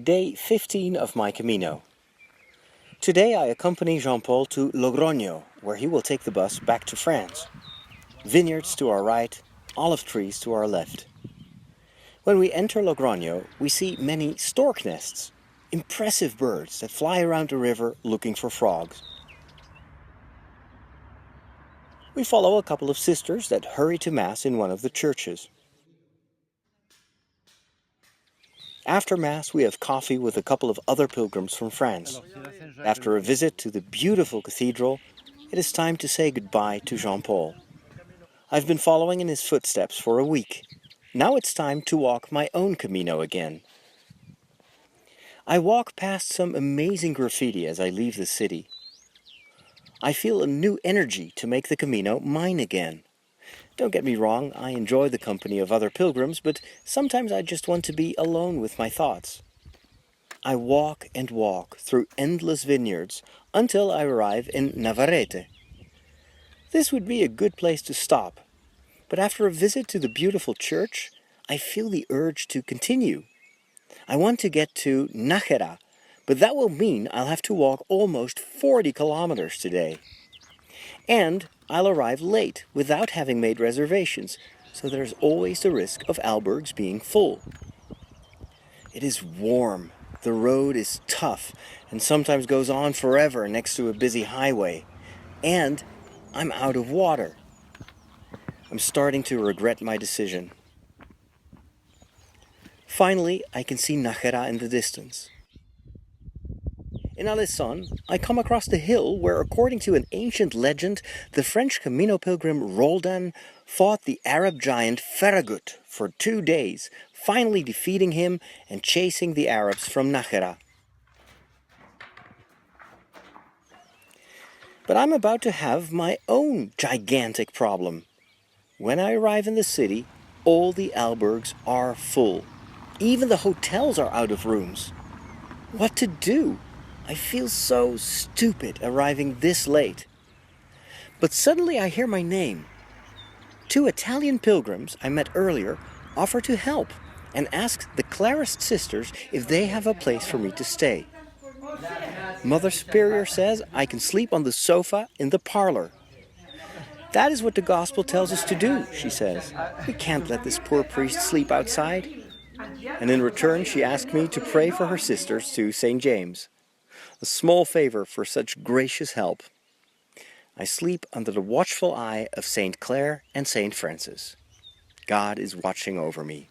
Day 15 of my Camino. Today I accompany Jean-Paul to Logroño, where he will take the bus back to France. Vineyards to our right, olive trees to our left. When we enter Logroño, we see many stork nests, impressive birds that fly around the river looking for frogs. We follow a couple of sisters that hurry to Mass in one of the churches. After Mass, we have coffee with a couple of other pilgrims from France. After a visit to the beautiful cathedral, it is time to say goodbye to Jean-Paul. I've been following in his footsteps for a week. Now it's time to walk my own Camino again. I walk past some amazing graffiti as I leave the city. I feel a new energy to make the Camino mine again. Don't get me wrong, I enjoy the company of other pilgrims, but sometimes I just want to be alone with my thoughts. I walk and walk through endless vineyards until I arrive in Navarrete. This would be a good place to stop, but after a visit to the beautiful church, I feel the urge to continue. I want to get to Nájera, but that will mean I'll have to walk almost 40 kilometers today. And I'll arrive late without having made reservations, so there's always the risk of albergues being full. It is warm, the road is tough, and sometimes goes on forever next to a busy highway. And I'm out of water. I'm starting to regret my decision. Finally, I can see Nájera in the distance. In Alisson, I come across the hill where, according to an ancient legend, the French Camino pilgrim Roldan fought the Arab giant Farragut for 2 days, finally defeating him and chasing the Arabs from Nájera. But I'm about to have my own gigantic problem. When I arrive in the city, all the albergues are full. Even the hotels are out of rooms. What to do? I feel so stupid arriving this late. But suddenly I hear my name. 2 Italian pilgrims I met earlier offer to help and ask the Clarist sisters if they have a place for me to stay. Mother Superior says I can sleep on the sofa in the parlor. That is what the gospel tells us to do, she says. We can't let this poor priest sleep outside. And in return, she asked me to pray for her sisters to St. James. A small favor for such gracious help. I sleep under the watchful eye of St. Clare and St. Francis. God is watching over me.